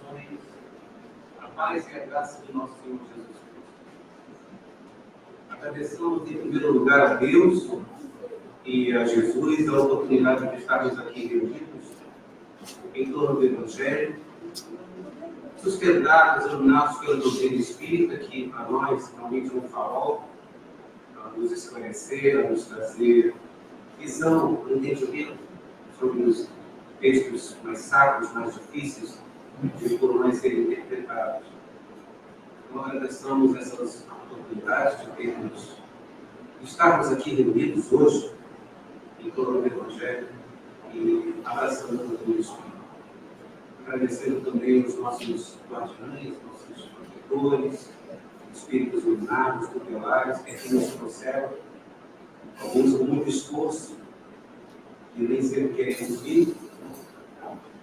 saudações, a paz e a graça de nosso Senhor Jesus Cristo. Agradecemos em primeiro lugar a Deus e a Jesus a oportunidade de estarmos aqui reunidos em torno do Evangelho, sustentados, iluminados pela doutrina espírita, que para nós realmente é um farol, a nos esclarecer, a nos trazer visão, entendimento sobre os textos mais sacros, mais difíceis, de por nós serem interpretados. Então, agradecemos essas oportunidades de estarmos aqui reunidos hoje, em torno do Evangelho, e abraçando o doutrina espírita. Agradecendo também os nossos guardiães, nossos protetores, espíritos iluminados, tutelares, que aqui nos trouxeram, alguns com muito esforço, e nem sempre queremos vir,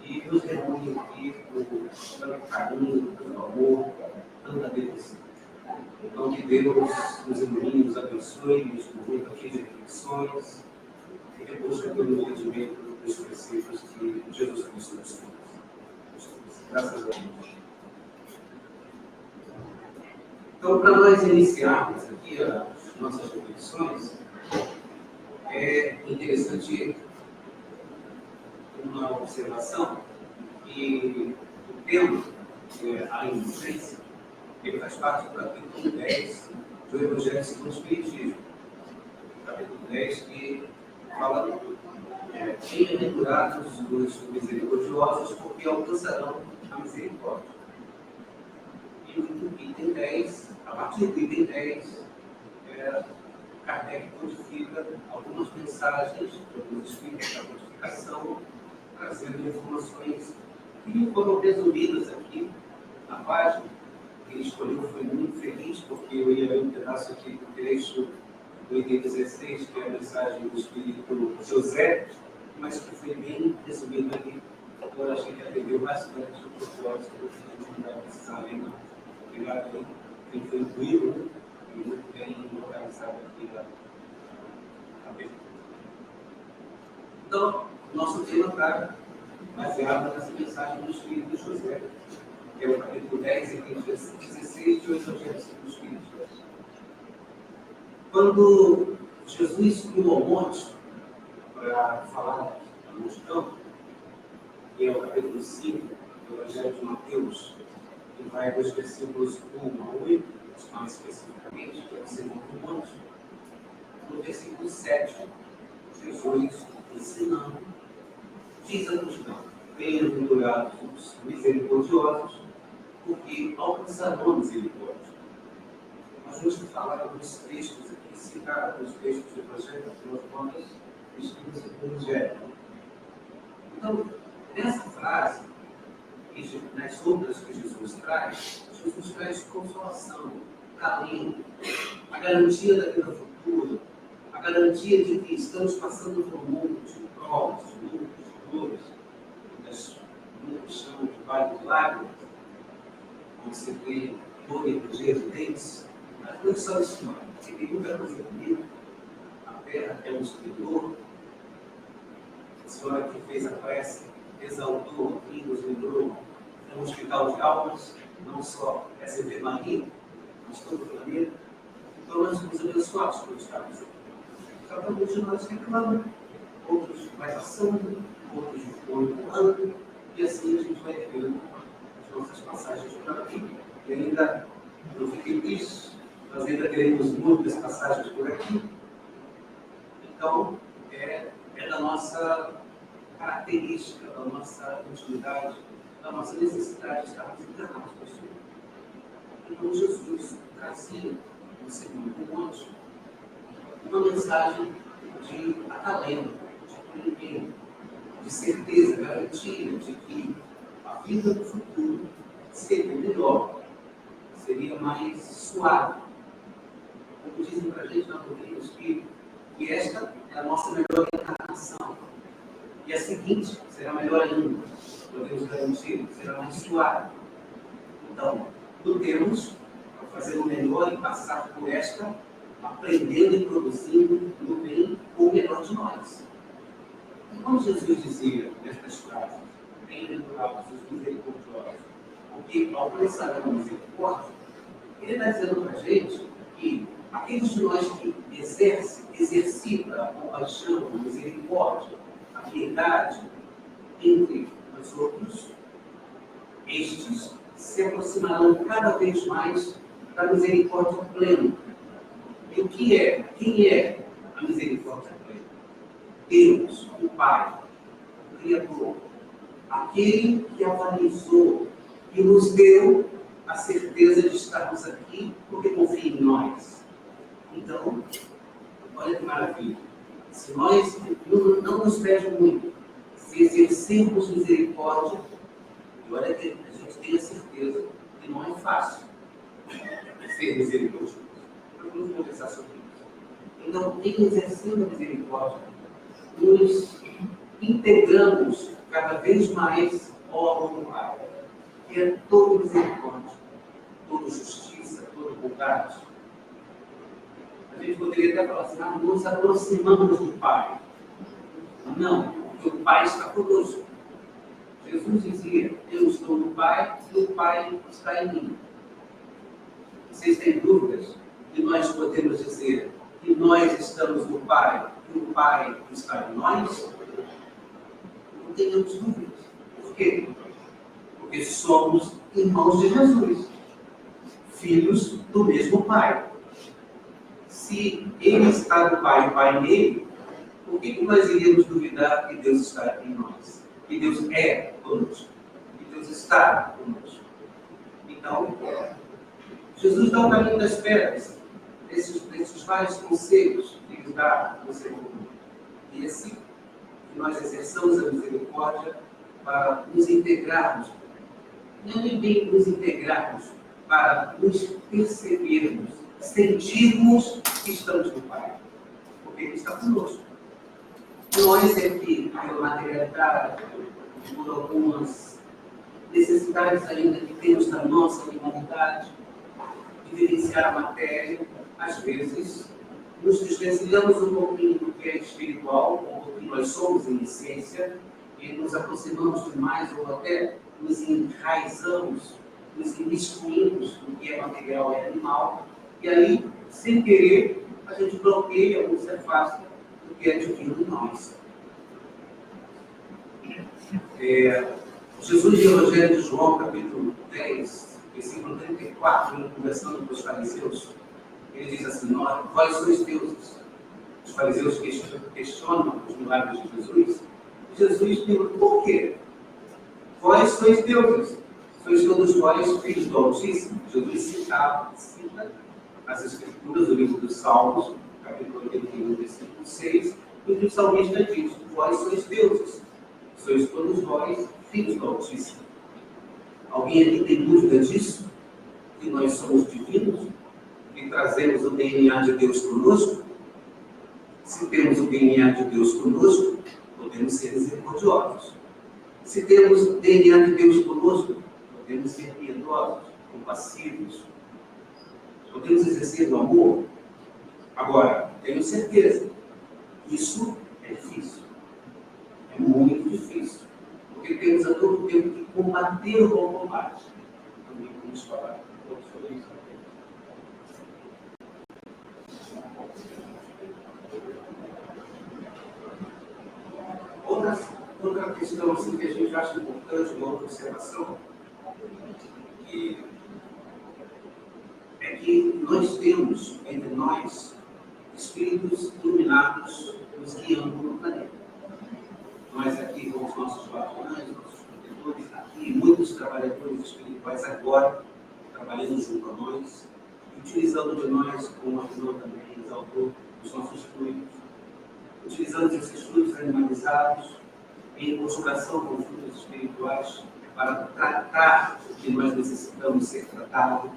e nos reúnem aqui com tanto carinho, tanto amor, tanta devoção. Então, que Deus nos ilumine, nos abençoe, nos momento aqui de reflexões, e depois pelo entendimento dos preceitos que Jesus Cristo nos trouxe. Graças a Deus. Então, para nós iniciarmos aqui as nossas reflexões, é interessante uma observação que o tema, a inocência, ele faz parte do capítulo 10 do Evangelho segundo o Espiritismo. Capítulo 10 que fala bem-aventurados os misericordiosos, porque alcançarão a misericórdia. E no item 10, a partir do item 10, Kardec codifica algumas mensagens de alguns espíritos da codificação, trazendo informações que foram resumidas aqui na página. Quem escolheu foi muito feliz, porque eu ia ler um pedaço aqui do trecho do item 16, que é a mensagem do espírito José, mas que foi bem resumido ali. Então, eu achei que atendeu bastante o propósito do filho, não vai precisar ler, não. Obrigado aí, quem foi incluído e muito bem localizado aqui na abertura. Então, nosso tema está baseado nessa mensagem do espírito José, que é o capítulo 10, item 16 de O Evangelho segundo o Espírito. Quando Jesus subiu ao monte para falar da multidão, que é o capítulo 5 do Evangelho de Mateus, que vai dos versículos 1 a 8, mais especificamente, que é o Sermão do Monte, no versículo 7, Jesus ensinando, diz a multidão: bem-aventurados os misericordiosos, porque alcançarão a misericórdia. Nós vamos falar alguns textos aqui, citar alguns textos do Evangelho, afinal de contas, escritos do Evangelho. Então, nessa frase, e nas outras que Jesus traz consolação, carinho, a garantia da vida futura, a garantia de que estamos passando por um mundo de provas, de lutas, de dores, das muitos chamam de vale de lágrimas, onde você vê dor e ranger de dentes. Mas não é só isso, não. Você tem muita coisa bonita. A terra é um escritor. A senhora que fez a prece exaltou e nos lembrou um hospital de almas, não só essa enfermaria, mas todo o planeta. Então nós somos abençoados por estarmos aqui. Cada um de nós reclama, outros vai passando, outros vão empurrando, e assim a gente vai vendo as nossas passagens por aqui. E ainda não fiquei nisso, nós ainda teremos muitas passagens por aqui. Então, é da nossa característica, da nossa intimidade, da nossa necessidade de estarmos internados com o Senhor. Então, Jesus trazia no Sermão do Monte uma mensagem de acalento, de acolhimento, de certeza, garantia de que a vida do futuro seria melhor, seria mais suave. Como dizem para a gente na doutrina espírita, que esta é a nossa melhor encarnação. E a seguinte será melhor ainda, podemos garantir, será mais suave. Então, lutemos para fazer o melhor e passar por esta, aprendendo e produzindo no bem o melhor de nós. E como Jesus dizia nestas frases, bem-aventurados os misericordiosos, Porque ao pensar na misericórdia, ele está dizendo para a gente que aqueles de nós que exercitam a compaixão, a misericórdia, a piedade entre os outros, estes se aproximarão cada vez mais da misericórdia plena. E o que é? Quem é a misericórdia plena? Deus, o Pai, o Criador, aquele que avalizou e nos deu a certeza de estarmos aqui porque confia em nós. Então, olha que maravilha. Se nós não nos pede muito, se exercermos misericórdia, e olha que a gente tem a certeza que não é fácil ser misericordioso. Vamos conversar sobre isso. Então, em exercendo a misericórdia, nos integramos cada vez mais ao amor do Pai, que é toda misericórdia, toda justiça, toda bondade. A gente poderia até falar assim, nos aproximamos do Pai. Não, porque o Pai está conosco. Jesus dizia, eu estou no Pai e o Pai está em mim. Vocês têm dúvidas que nós podemos dizer que nós estamos no Pai e o Pai está em nós? Não tenhamos dúvidas. Por quê? Porque somos irmãos de Jesus, filhos do mesmo Pai. Se Ele está no Pai e o Pai nele, por que nós iríamos duvidar que Deus está em nós? Que Deus é conosco? Que Deus está conosco? Então, Jesus dá o caminho das pedras, desses vários conselhos que Ele dá no seu mundo. E assim, que nós exerçamos a misericórdia para nos integrarmos, não é bem nos integrarmos, para nos percebermos, sentirmos que estamos no Pai, porque Ele está conosco. Nós é que, pela materialidade, por algumas necessidades ainda que temos da nossa humanidade, de vivenciar a matéria, às vezes nos desvencilhamos um pouquinho do que é espiritual, ou do que nós somos em essência, e nos aproximamos demais, ou até nos enraizamos, nos imiscuímos no que é material e animal, e aí, sem querer, a gente bloqueia ou se afasta do que é divino em nós. Jesus, no Evangelho de João, capítulo 10, versículo 34, ele conversando com os fariseus, ele diz assim, vós sois deuses. Os fariseus questionam os milagres de Jesus. Jesus pergunta, por quê? Vós sois deuses. Sois todos vós filhos do Altíssimo. Jesus cita as Escrituras do livro dos Salmos, capítulo 81, versículo 6, e o salmista diz, vós sois deuses. Sois todos vós filhos do Altíssimo. Alguém aqui tem dúvida disso? Que nós somos divinos? Que trazemos o DNA de Deus conosco? Se temos o DNA de Deus conosco, podemos ser misericordiosos. Se temos o DNA de Deus conosco, podemos ser piedosos, compassivos. Podemos exercer o amor. Agora, tenho certeza, isso é difícil. É muito difícil. Porque temos a todo tempo que combater o bom combate. Também vamos falar um pouco sobre isso. Outra questão assim, que a gente acha importante, uma outra observação, é que nós temos entre nós espíritos iluminados nos guiando no planeta. Nós aqui, com os nossos guardiões, nossos protetores, aqui, muitos trabalhadores espirituais agora, trabalhando junto a nós, utilizando de nós como ajuda também, exaltou os nossos fluidos, utilizando esses fluidos animalizados em conjugação com fluidos espirituais para tratar o que nós necessitamos ser tratado,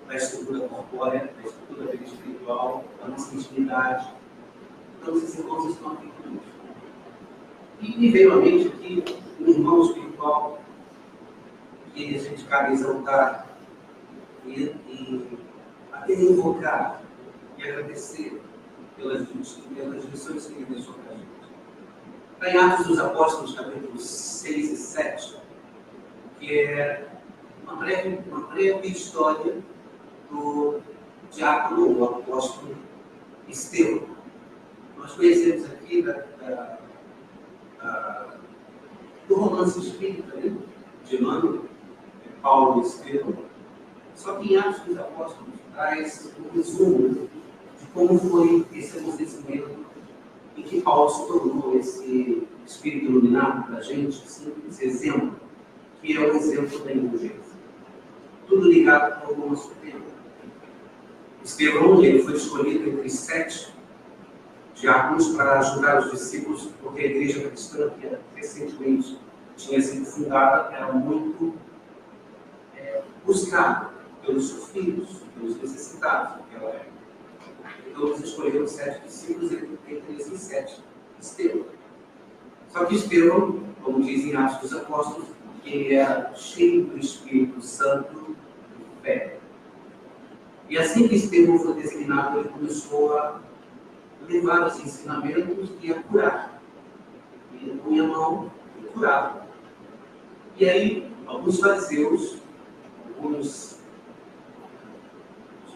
da estrutura corpórea, da estrutura espiritual, da nossa intimidade. Então, esses irmãos estão aqui conosco. E me veio à mente aqui um irmão espiritual que a gente cabe exaltar e até invocar e agradecer pelas lições que ele deixou para a gente. Está em Atos dos Apóstolos, capítulos 6 e 7, que é uma breve história do diácono, o apóstolo Estevão. Nós conhecemos aqui do romance espírita, né? De Emmanuel, Paulo e Estevão. Só que em Atos dos Apóstolos traz um resumo de como foi esse acontecimento em que Paulo se tornou esse espírito iluminado para a gente, assim, esse exemplo, que é o exemplo da indulgência. Tudo ligado ao nosso tempo. Estevão, ele foi escolhido entre 7 diáconos para ajudar os discípulos, porque a igreja cristã, que recentemente tinha sido fundada, era muito buscada pelos sofridos, pelos necessitados naquela época. Então, eles escolheram 7 discípulos, entre esses 7, Estevão. Só que Estevão, como dizem Atos dos Apóstolos, ele era cheio do Espírito Santo e fé. E assim que Estevão foi designado, ele começou a levar os ensinamentos e a curar. Ele punha a mão e curava. E aí, alguns fariseus,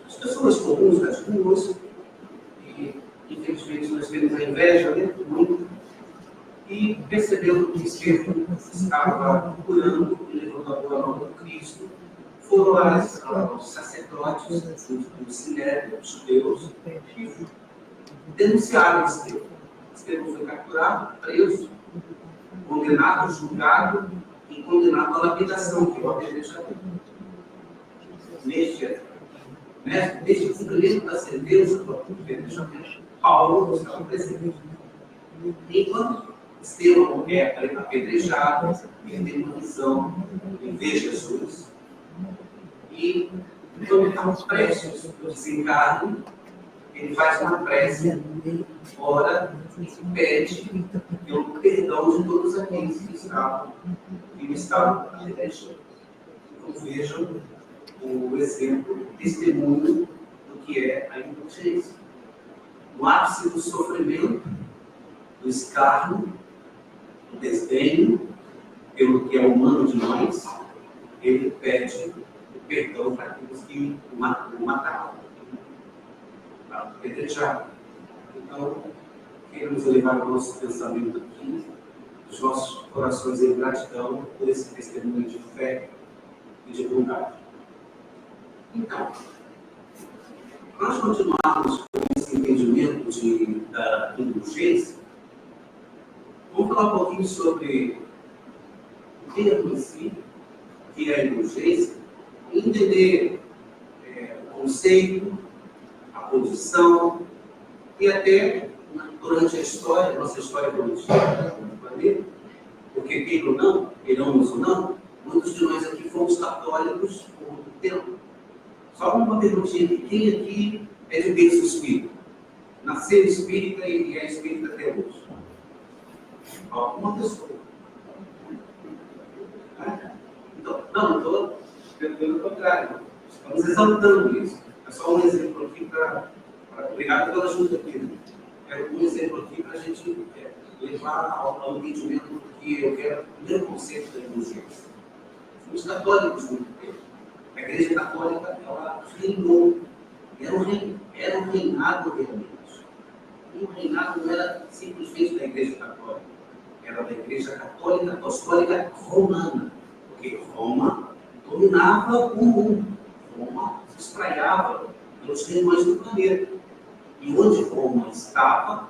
as pessoas comuns das ruas, e infelizmente nós temos a inveja, né, muito, e percebendo que Estevão estava curando e levando a boa nova do Cristo, foram lá aos sacerdotes do Sinédrio, dos judeus, e denunciaram Estevão. Estevão foi capturado, preso, condenado, julgado e condenado à lapidação, que é o apedrejamento. Neste cumprimento da sentença do apedrejamento, Paulo estava presente. Enquanto Estevão é apedrejado, ele tem uma visão, ele vê Jesus. E quando ele está prestes ao desencarne, ele faz uma prece, ora e pede pelo perdão de todos aqueles que o estavam apedrejando. Então vejam o exemplo, o testemunho do que é a indulgência. No ápice do sofrimento, do escárnio, do desdenho pelo que é humano de nós, ele pede o perdão para aqueles que o mataram, para apedrejar. Então, queremos elevar o nosso pensamento aqui, os nossos corações em gratidão por esse testemunho de fé e de bondade. Então, nós continuarmos com esse entendimento da indulgência, vamos falar um pouquinho sobre o termo em si, que é a indulgência, e entender o conceito, a posição, e até durante a história, nossa história evolutiva do planeta, porque queiramos ou não, muitos de nós aqui fomos católicos por muito tempo. Só uma perguntinha aqui, quem aqui é de berço espírita? Nasceu espírita e é espírita até hoje? Alguma pessoa. Então, não estou pelo contrário. Estamos exaltando isso. É só um exemplo aqui para. Obrigado pela ajuda aqui. É um exemplo aqui para a gente levar ao entendimento do que eu quero, o primeiro conceito da indulgência. Os católicos, muito tempo. A Igreja Católica, ela reinou. Era um reinado realmente. E o reinado não era simplesmente da Igreja Católica. Era da Igreja Católica Apostólica Romana. Porque Roma dominava o mundo. Roma se espraiava pelos regiões do planeta. E onde Roma estavam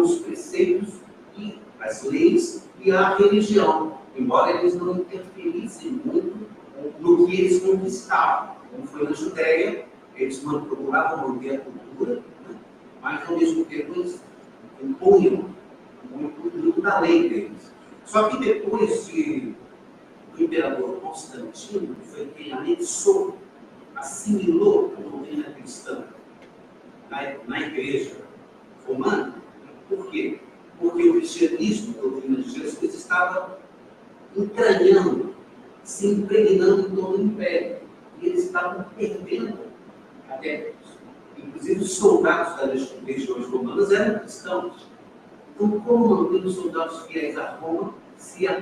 os preceitos e as leis e a religião. Embora eles não interferissem muito no que eles conquistavam. Como foi na Judéia, eles procuravam manter a cultura, né? Mas ao mesmo tempo eles impunham muito da lei deles. Só que depois do imperador Constantino, foi quem anexou, assimilou a doutrina cristã na igreja romana. Por quê? Porque o cristianismo, a doutrina de Jesus, estava entranhando, se impregnando em todo o império. E eles estavam perdendo adeptos. Inclusive, os soldados das legiões romanas eram cristãos. Então, como manter os soldados fiéis a Roma se a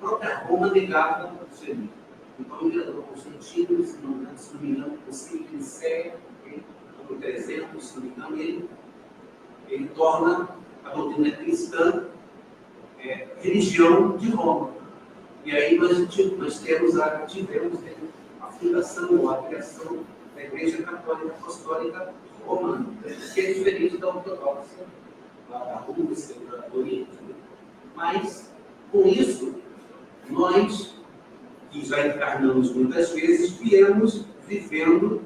própria Roma negava o cianismo. Então, o imperador Constantino, se não me engano, o Concílio de Nicéia, no 300, se não me engano, ele torna a doutrina cristã religião de Roma. E aí nós tivemos a fundação ou a criação da Igreja Católica Apostólica Romana, que é diferente da ortodoxa, da Rússia, da Oriente. Mas, com isso, nós, que já encarnamos muitas vezes, viemos vivendo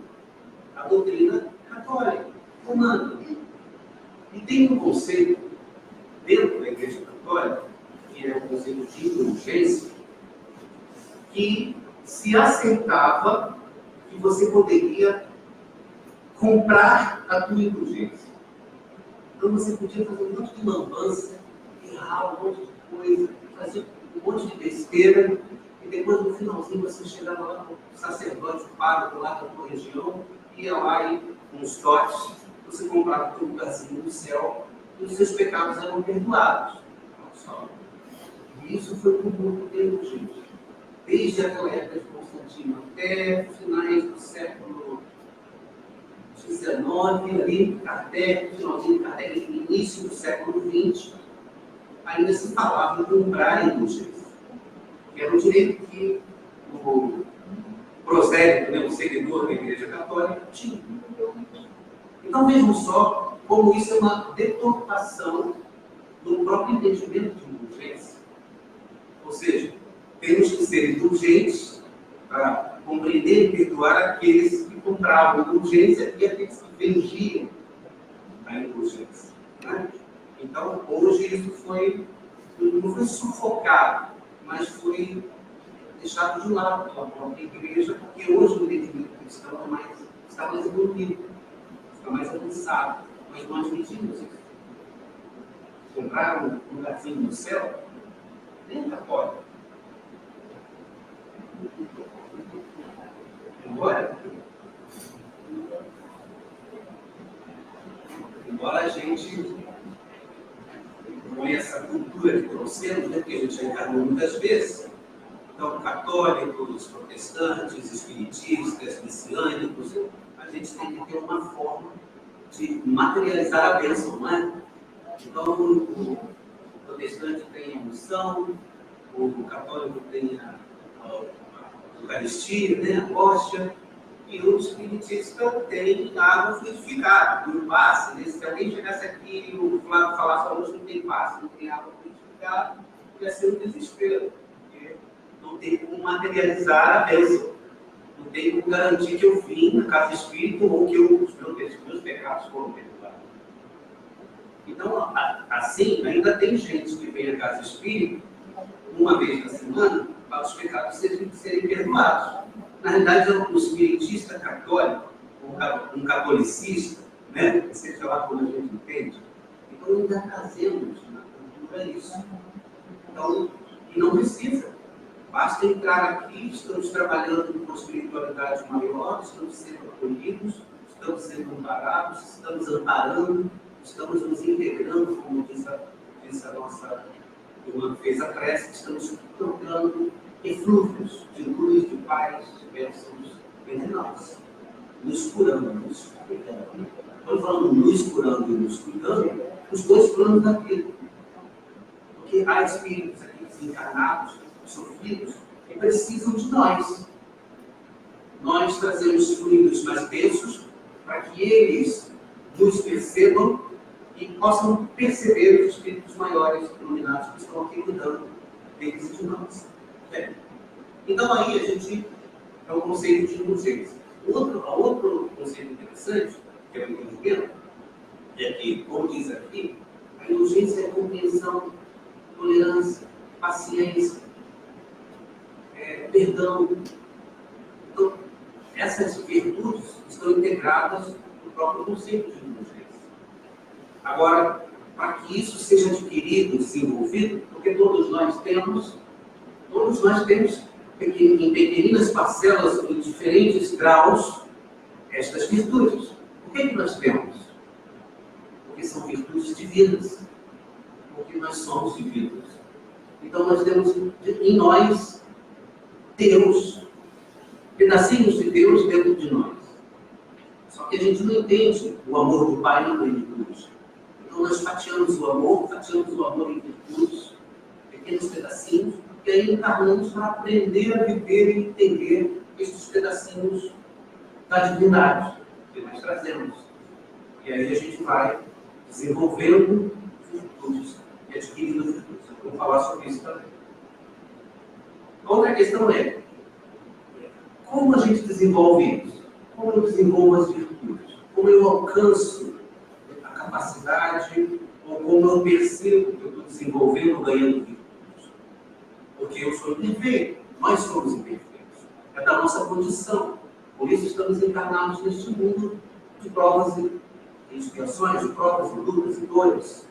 a doutrina católica romana. E tem um conceito dentro da Igreja Católica, que é o conceito de indulgência, que se aceitava que você poderia comprar a tua indulgência. Então você podia fazer um monte de lambança, errar um monte de coisa, fazer um monte de besteira, e depois no finalzinho você chegava lá com o sacerdote, o padre lá da tua região, ia lá e com os toques, você comprava o teu lugarzinho no céu, e os seus pecados eram perdoados. E isso foi por muito tempo, gente. Desde aquela época de Constantino até finais do século XIX, ali, Kardec, finalzinho de Kardec, início do século XX, ainda se falava em comprar a indulgência. Que era um direito que o prosélito, o seguidor da Igreja Católica, tinha. Então vejam só como isso é uma deturpação do próprio entendimento de indulgência. Ou seja, temos que ser indulgentes para compreender e perdoar aqueles que compravam indulgência e aqueles que vendiam a indulgência. Né? Então, hoje isso não foi sufocado, mas foi deixado de lado pela própria igreja, porque hoje o entendimento cristão está mais evoluído, está mais avançado. Mas nós admitimos isso. Comprar um lugarzinho no céu, nem católico. Embora a gente, com essa cultura que trouxemos, né, que a gente já encarnou muitas vezes, então católicos, protestantes, espiritistas, messiânicos, a gente tem que ter uma forma de materializar a bênção, não é? Então o protestante tem a unção, o católico tem a Eucaristia, né, a hóstia, e o espiritista tem água fluidificada, no passe. Né? Se alguém chegasse aqui e o Flávio falasse, hoje não tem passe, não tem água fluidificada, ia ser um desespero, porque não tem como materializar a bênção, não tem como garantir que eu vim na casa espírita ou que os meus pecados foram perdoados. Então, assim, ainda tem gente que vem à casa espírita uma vez na semana para os pecados serem perdoados. Na realidade, o espiritista católico, um catolicista, né? Seja lá como a gente entende, então ainda trazemos na cultura isso. Então, e não precisa. Basta entrar aqui, estamos trabalhando com espiritualidade maior, estamos sendo acolhidos, estamos sendo amparados, estamos amparando, estamos nos integrando, como diz a nossa irmã que fez a prece, estamos trocando eflúvios de luz, de paz, de bênçãos entre nós. Nos curando, nos cuidando. Quando falando nos curando e nos cuidando, os dois planos da vida. Porque há espíritos aqui desencarnados, sofridos, que precisam de nós. Nós trazemos fluidos mais densos para que eles nos percebam e possam perceber os espíritos maiores, iluminados, que estão aqui cuidando deles e de nós. Então aí a gente é o conceito de indulgência. Outro conceito interessante, que é o entendimento, é que, como diz aqui, a indulgência é compreensão, tolerância, paciência, perdão. Então, essas virtudes estão integradas no próprio conceito de indulgência. Agora, para que isso seja adquirido, desenvolvido, porque todos nós temos em pequeninas parcelas, em diferentes graus, estas virtudes. Por que nós temos? Porque são virtudes divinas. Porque nós somos divinos. Então nós temos em nós Deus, pedacinhos de Deus dentro de nós. Só que a gente não entende o amor do Pai na plenitude. Então nós fatiamos o amor em virtudes, pequenos pedacinhos, e aí encarnamos para aprender a viver e entender esses pedacinhos da divindade que nós trazemos. E aí a gente vai desenvolvendo virtudes e adquirindo virtudes. Eu vou falar sobre isso também. Outra questão é, como a gente desenvolve isso? Como eu desenvolvo as virtudes? Como eu alcanço a capacidade, ou como eu percebo que eu estou desenvolvendo, ganhando virtudes? Porque eu sou imperfeito, nós somos imperfeitos. É da nossa condição. Por isso estamos encarnados neste mundo de provas e expiações, de provas e lutas e dores.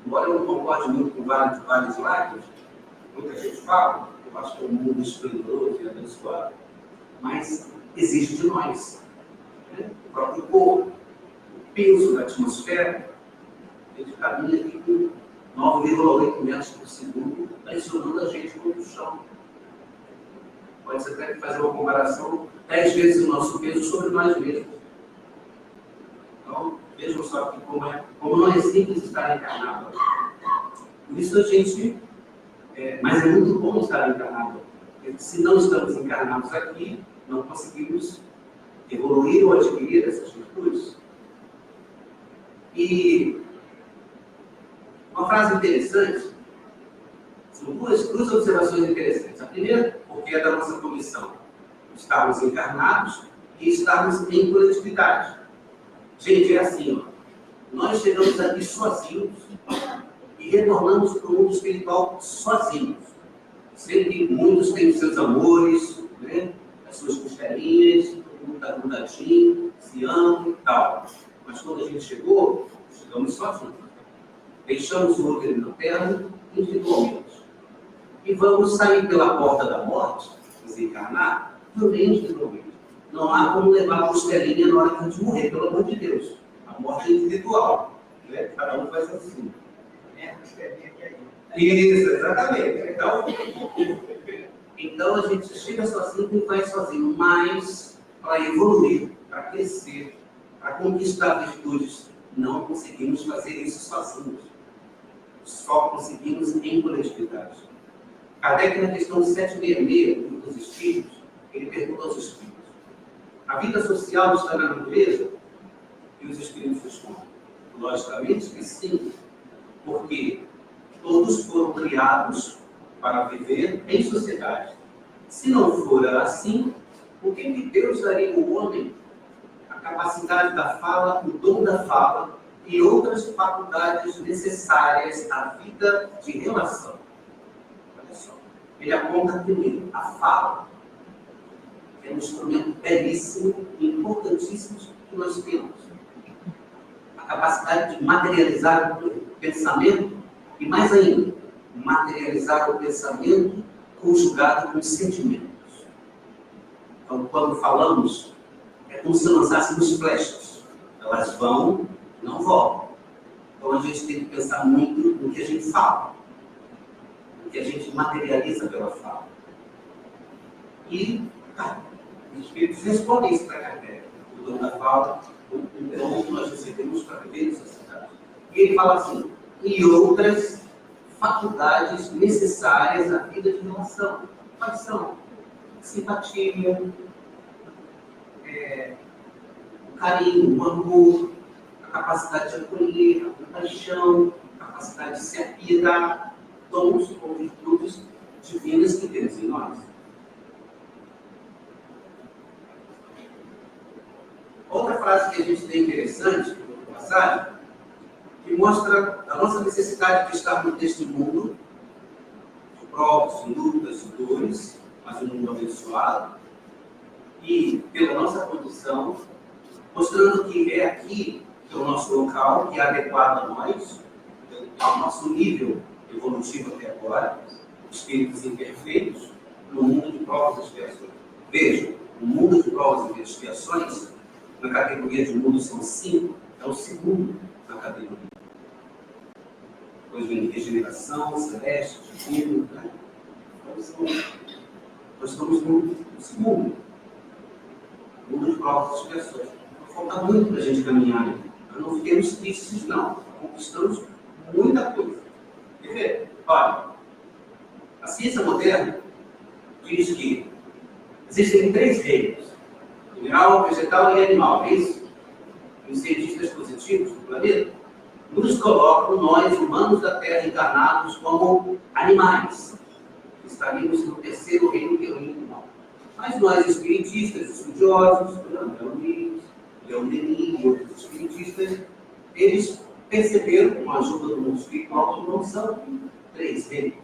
Embora eu não concorde muito com vários lágrimas, muita gente fala, eu acho que é um mundo esplendoroso e abençoado, mas exige de nós, né? O próprio corpo, o peso da atmosfera, ele caminha aqui com 9,8 metros por segundo, pressionando a gente contra o chão. Pode-se até fazer uma comparação 10 vezes o nosso peso sobre nós mesmos. Então, vejam só que como não é simples estar encarnado. Por isso a gente... mas é muito bom estar encarnado. Porque se não estamos encarnados aqui, não conseguimos evoluir ou adquirir essas virtudes. E uma frase interessante, são duas observações interessantes. A primeira, porque é da nossa condição, estarmos encarnados e estarmos em coletividade. Gente, é assim, ó, nós chegamos aqui sozinhos e retornamos para o mundo espiritual sozinhos. Sei que muitos têm os seus amores, né? As suas costelinhas, todo mundo está grudadinho, se ama e tal. Mas quando a gente chegou, chegamos sozinhos. Deixamos o útero materno individualmente. E vamos sair pela porta da morte, desencarnar, também individualmente. Não há como levar a costelinha na hora que a gente morrer, pelo amor de Deus. A morte é individual. Né? Cada um faz assim. A costelinha que é aí. Isso, exatamente. Então a gente chega sozinho e vai sozinho, mas para evoluir, para crescer, para conquistar virtudes, não conseguimos fazer isso sozinhos. Só conseguimos em coletividade. Kardec, na questão 766 dos Espíritos, ele pergunta aos Espíritos: a vida social está na natureza? E os Espíritos respondem: logicamente que sim, porque todos foram criados para viver em sociedade. Se não for assim, por que Deus daria ao homem a capacidade da fala, o dom da fala e outras faculdades necessárias à vida de relação? Olha só, ele aponta primeiro a fala, que é um instrumento belíssimo e importantíssimo que nós temos. A capacidade de materializar o pensamento e, mais ainda, materializar o pensamento conjugado com sentimentos. Então, quando falamos, é como se lançássemos flechas. Elas vão, não voltam. Então, a gente tem que pensar muito no que a gente fala, no que a gente materializa pela fala. E, os Espíritos respondem isso para Kardec. O dom da fala, o dom que nós recebemos para viver em sociedade. E ele fala assim: e outras faculdades necessárias à vida de relação. Quais são? Simpatia, o carinho, o amor, a capacidade de acolher, a compaixão, a capacidade de se apiedar, dons ou virtudes divinas que temos em nós. Outra frase que a gente tem interessante, no passagem, que mostra a nossa necessidade de estarmos neste mundo de provas, de lutas, de dores, mas um mundo abençoado, e pela nossa condição, mostrando que é aqui que é o nosso local, que é adequado a nós, ao nosso nível evolutivo até agora, espíritos imperfeitos, no mundo de provas e expiações. Veja, o mundo de provas e expiações, na categoria de mundo são 5, é o segundo na categoria. Pois em regeneração, celeste, divino. Né? Nós estamos no segundo mundo de provas e expiações. Falta muito para a gente caminhar ali. Nós não fiquemos tristes, não. Conquistamos muita coisa. Quer ver? Olha, a ciência moderna diz que existem 3 reinos: mineral, vegetal e animal. É isso? Os cientistas positivos do planeta nos colocam, nós, humanos da Terra encarnados, como animais. Estaríamos no 3º reino, que é o reino animal. Mas nós, espiritistas, estudiosos, Leon Denis e outros espiritistas, eles perceberam, com a ajuda do mundo espiritual, que não são 3 reinos.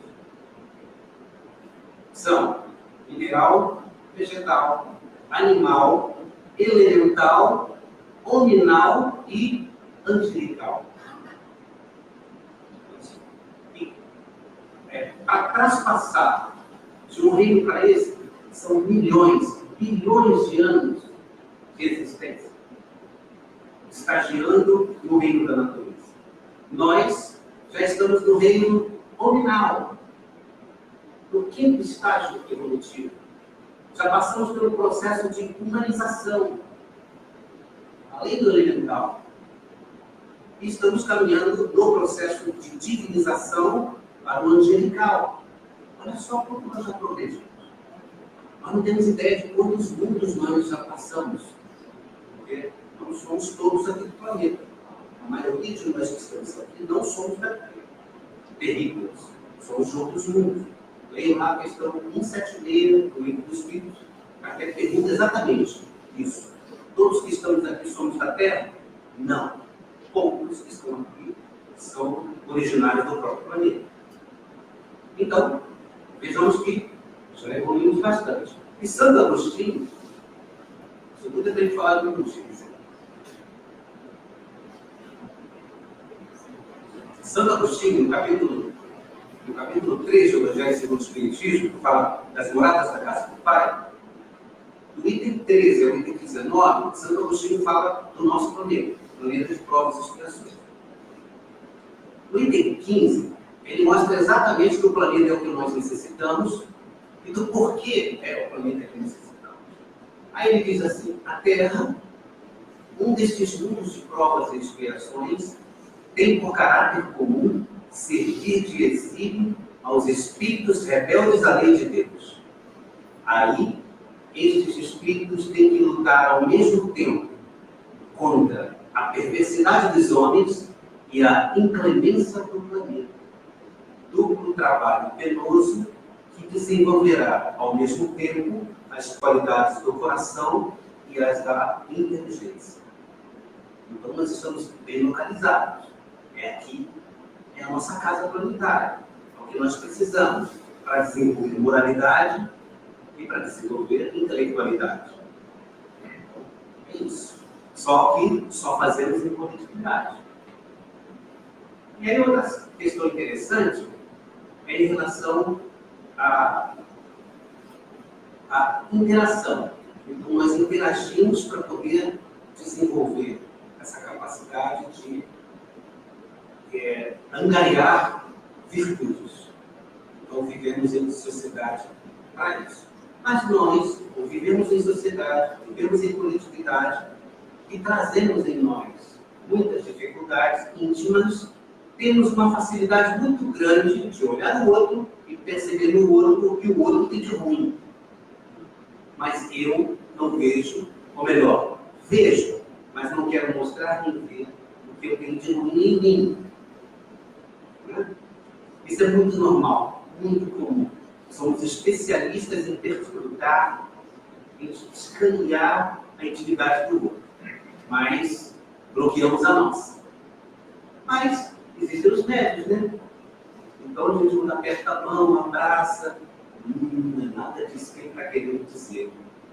São mineral, vegetal, animal, elemental, hominal e angelical. Para traspassar de um reino para esse, são milhões, bilhões de anos de existência, estagiando no reino da natureza. Nós já estamos no reino hominal, no 5º estágio evolutivo. Já passamos pelo processo de humanização, além do elemental. E estamos caminhando no processo de divinização para o angelical. Olha só como nós já progredimos. Nós não temos ideia de quantos mundos nós já passamos. Porque não somos todos aqui do planeta. A maioria de nós que estamos aqui não somos daqui. Terrícolas. Somos de outros mundos. Leio lá a questão 176 do livro dos Espíritos. Aqui pergunta exatamente isso. Todos que estamos aqui somos da Terra? Não. Poucos que estão aqui são originários do próprio planeta. Então, vejamos que já evoluímos bastante. E Santo Agostinho, se você tem que falar de contigo, Santo Agostinho, no capítulo 3 do Evangelho segundo o Espiritismo, que fala das moradas da casa do Pai, do item 13 ao item 19, Santo Agostinho fala do nosso planeta, planeta de provas e expiações. No item 15, ele mostra exatamente que o planeta é o que nós necessitamos e do porquê é o planeta que necessitamos. Aí ele diz assim: a Terra, um destes mundos de provas e expiações, tem por caráter comum servir de exílio aos espíritos rebeldes à lei de Deus. Aí, estes espíritos têm que lutar ao mesmo tempo contra a perversidade dos homens e a inclemência do planeta. Duplo trabalho penoso que desenvolverá ao mesmo tempo as qualidades do coração e as da inteligência. Então nós estamos bem localizados. É aqui, é a nossa casa planetária. É o que nós precisamos para desenvolver moralidade e para desenvolver intelectualidade. É isso. Só que só fazemos em coletividade. E aí outra questão interessante é em relação à interação. Então nós interagimos para poder desenvolver essa capacidade de angariar virtudes. Então vivemos em sociedade para isso. Mas nós vivemos em sociedade, vivemos em coletividade e trazemos em nós muitas dificuldades íntimas. Temos uma facilidade muito grande de olhar o outro e perceber no outro o que o outro tem de ruim. Mas eu não vejo, ou melhor, vejo, mas não quero mostrar nem ver o que eu tenho de ruim em mim. Isso é muito normal, muito comum. Somos especialistas em perscrutar, em escanear a intimidade do outro, mas bloqueamos a nossa. Mas existem os médios, né? Então a gente não aperta a mão, abraça, não é nada disso que ele está querendo dizer.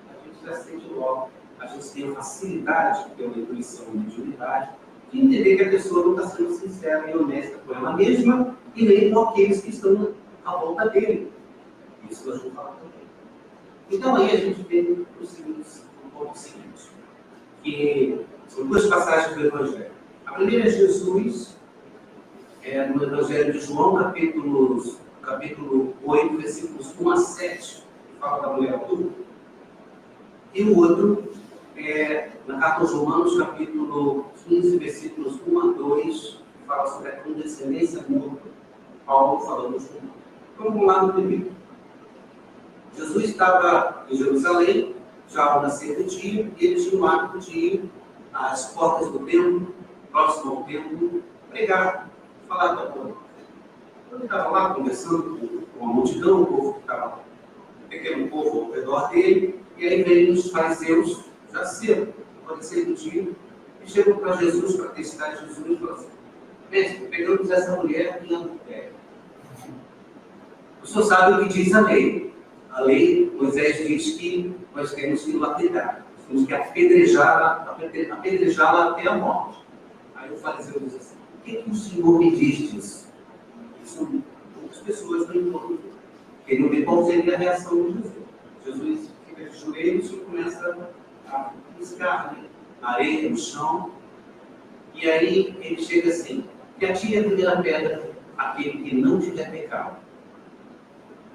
A gente já sente logo, a gente tem a facilidade, pela intuição e mediunidade, de entender que a pessoa não está sendo sincera e honesta com ela mesma e nem com aqueles que estão à volta dele. Isso nós vamos falar também. Então aí a gente vem o ponto seguinte, que são duas passagens do Evangelho. A primeira é Jesus no Evangelho de João, capítulo 8, versículos 1 a 7, que fala da mulher adulta. E o outro na carta aos Romanos, capítulo 15, versículos 1 a 2, que fala sobre a condescendência mútua. Paulo falando aos Romanos. Então, vamos lá no primeiro. Jesus estava em Jerusalém, já ao nascer do dia, e ele tinha o hábito de ir às portas do templo, próximo ao templo, pregar, falar da boa. Ele estava lá conversando com a multidão, o povo que estava, um pequeno povo ao redor dele, e aí veio os fariseus, já cedo, ao nascer do dia, e chegam para Jesus, para testar Jesus, e falam assim: mestre, pegamos essa mulher em adultério. O senhor sabe o que diz a lei. A lei, Moisés diz que nós temos que lapidar, temos que apedrejá-la até a morte. Aí o fariseu diz assim: o que o senhor me diz disso? Isso muitas pessoas não encontram. Queriam ver qual seria a reação de Jesus. Jesus fica de joelhos e começa a riscar na areia, no chão. E aí ele chega assim: que atire a primeira pedra aquele que não tiver pecado.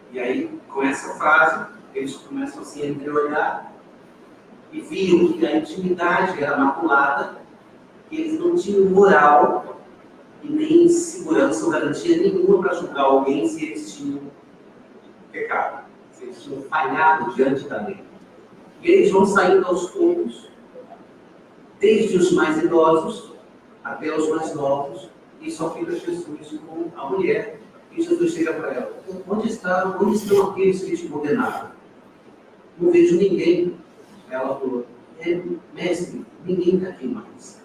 E aí, com essa frase, eles começam assim, a entreolhar e viam que a intimidade era maculada, que eles não tinham moral e nem segurança ou garantia nenhuma para julgar alguém se eles tinham pecado, se eles tinham falhado diante da lei. E eles vão saindo aos poucos, desde os mais idosos até os mais novos, e só fica Jesus com a mulher. E Jesus chega para ela: onde estão aqueles que te condenaram? Não vejo ninguém. Ela falou: mestre, ninguém está aqui mais.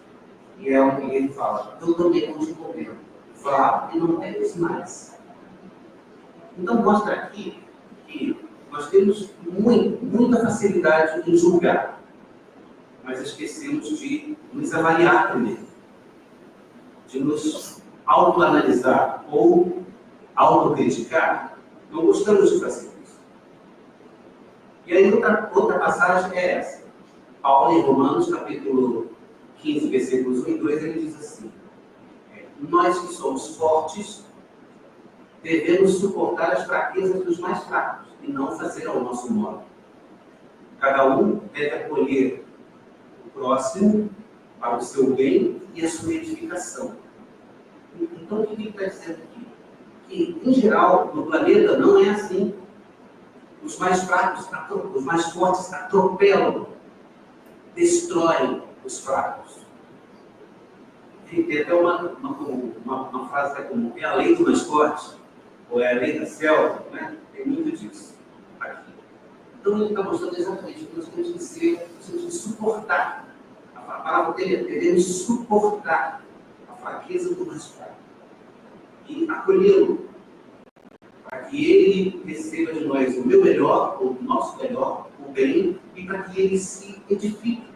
E ele fala: eu também não te condeno. Vá e não peques mais. Então mostra aqui que nós temos muita facilidade em julgar, mas esquecemos de nos avaliar primeiro, de nos autoanalisar ou autocriticar. Não gostamos de fazer isso. E aí outra passagem é essa. Paulo, em Romanos, capítulo 15, versículos 1 e 2, ele diz assim: nós que somos fortes, devemos suportar as fraquezas dos mais fracos e não fazer ao nosso modo. Cada um deve acolher o próximo para o seu bem e a sua edificação. Então, o que ele está dizendo aqui? Que, em geral, no planeta não é assim. Os mais fracos, os mais fortes atropelam, destroem os fracos. Tem até uma frase que é como: é a lei do mais forte, ou é a lei da selva, né? Tem muito disso aqui. Então ele está mostrando exatamente que nós temos que suportar. A palavra dele é: devemos suportar a fraqueza do mais fraco e acolhê-lo, para que ele receba de nós o meu melhor, ou o nosso melhor, o bem, e para que ele se edifique.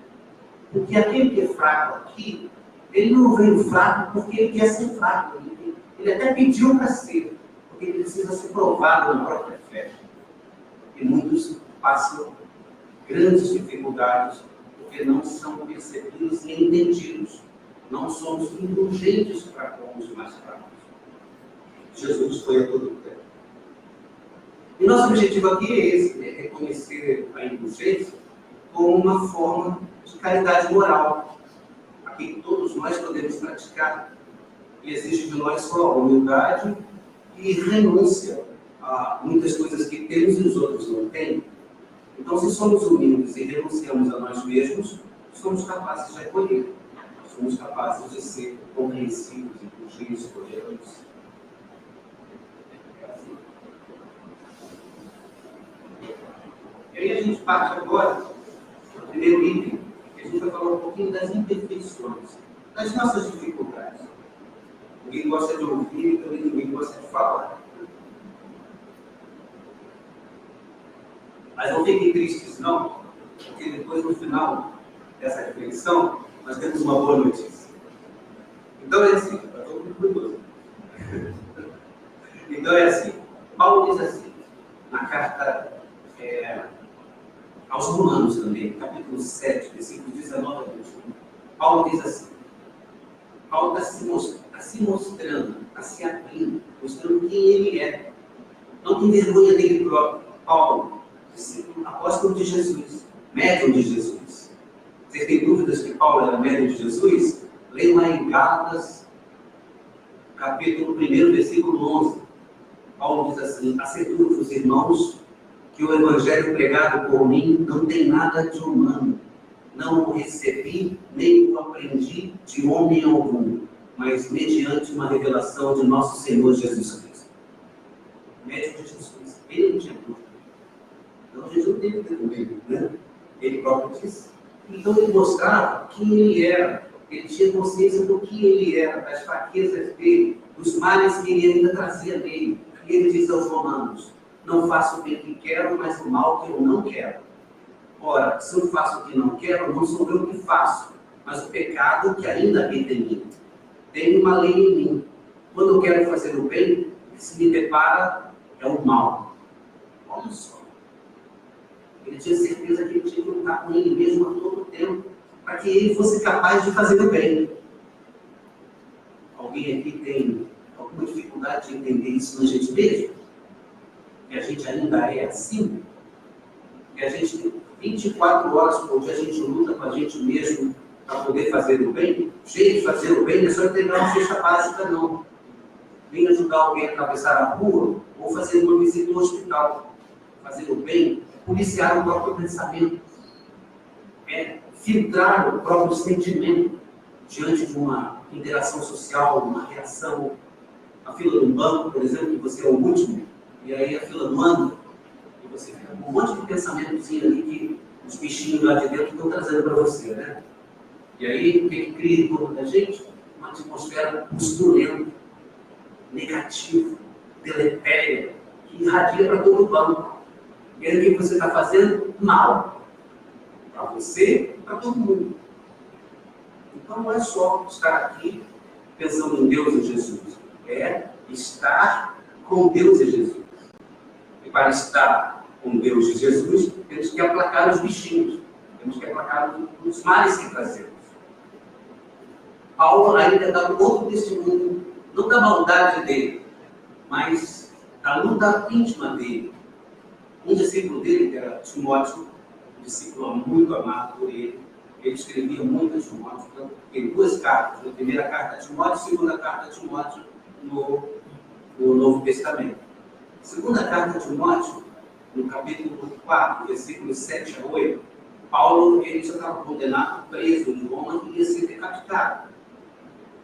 Porque aquele que é fraco aqui, ele não veio fraco porque ele quer ser fraco. Ele até pediu para ser, porque ele precisa ser provado na própria fé. E muitos passam grandes dificuldades porque não são percebidos e entendidos. Não somos indulgentes para com os mais fracos. Jesus foi a todo tempo. E nosso objetivo aqui é esse: é reconhecer a indulgência como uma forma de caridade moral, a que todos nós podemos praticar, e exige de nós só humildade e renúncia a muitas coisas que temos e os outros não têm. Então, se somos humildes e renunciamos a nós mesmos, somos capazes de acolher, somos capazes de ser compreensivos, indulgentes, tolerantes. E aí a gente parte agora do primeiro item, que a gente vai falar um pouquinho das imperfeições, das nossas dificuldades. Ninguém gosta de ouvir, então ninguém gosta de falar. Mas não fiquem tristes, não, porque depois, no final dessa reflexão, nós temos uma boa notícia. Então é assim, está todo mundo curioso. Então é assim, Paulo diz assim, na carta aos Romanos também, capítulo 7, versículos 19 a 21. Paulo diz assim: Paulo está está se mostrando, está se abrindo, mostrando quem ele é. Não tem vergonha dele próprio. Paulo, apóstolo de Jesus, médium de Jesus. Vocês têm dúvidas que Paulo era médium de Jesus? Leiam lá em Gálatas, capítulo 1, versículo 11. Paulo diz assim: asseguro-vos, irmãos, que o evangelho pregado por mim não tem nada de humano. Não o recebi, nem o aprendi de homem algum, mas mediante uma revelação de nosso Senhor Jesus Cristo. Médico de Jesus, ele não tinha dúvida. Então Jesus não teve dúvida dele, né? Ele próprio disse. Então ele mostrava quem ele era. Ele tinha consciência do que ele era, das fraquezas dele, dos males que ele ainda trazia dele. E ele diz aos romanos: não faço o bem que quero, mas o mal que eu não quero. Ora, se eu faço o que não quero, não sou eu que faço, mas o pecado que ainda habita em mim. Tem uma lei em mim. Quando eu quero fazer o bem, o que se me depara é o mal. Olha só. Ele tinha certeza que ele tinha que lutar com ele mesmo a todo tempo, para que ele fosse capaz de fazer o bem. Alguém aqui tem alguma dificuldade de entender isso na gente mesmo? Que a gente ainda é assim? Que a gente, 24 horas por dia, a gente luta com a gente mesmo para poder fazer o bem? O jeito de fazer o bem não é só entregar uma cesta básica, não. Nem ajudar alguém a atravessar a rua ou fazer uma visita no hospital. Fazer o bem é policiar o próprio pensamento. É filtrar o próprio sentimento diante de uma interação social, uma reação. A fila do banco, por exemplo, que você é o último, e aí a fila do ano, e você fica com um monte de pensamentozinho ali que os bichinhos lá de dentro estão trazendo para você, né? E aí, o que cria em torno da gente? Uma atmosfera costurenta, negativa, deletéria, que irradia para todo o banco. E aí, o que você está fazendo? Mal. Para você e para todo mundo. Então, não é só estar aqui pensando em Deus e Jesus. É estar com Deus e Jesus. E para estar com Deus e Jesus, temos que aplacar os bichinhos. Temos que aplacar os males que trazemos. Paulo ainda dá um outro testemunho, não da maldade dele, mas da luta íntima dele. Um discípulo dele, que era Timóteo, um discípulo muito amado por ele, ele escrevia muito a Timóteo. Então, tem duas cartas, a primeira carta a Timóteo e a segunda carta a Timóteo no Novo Testamento. A segunda carta a Timóteo, no capítulo 4, versículos 7 a 8, Paulo ele já estava condenado, preso em Roma e ia ser decapitado.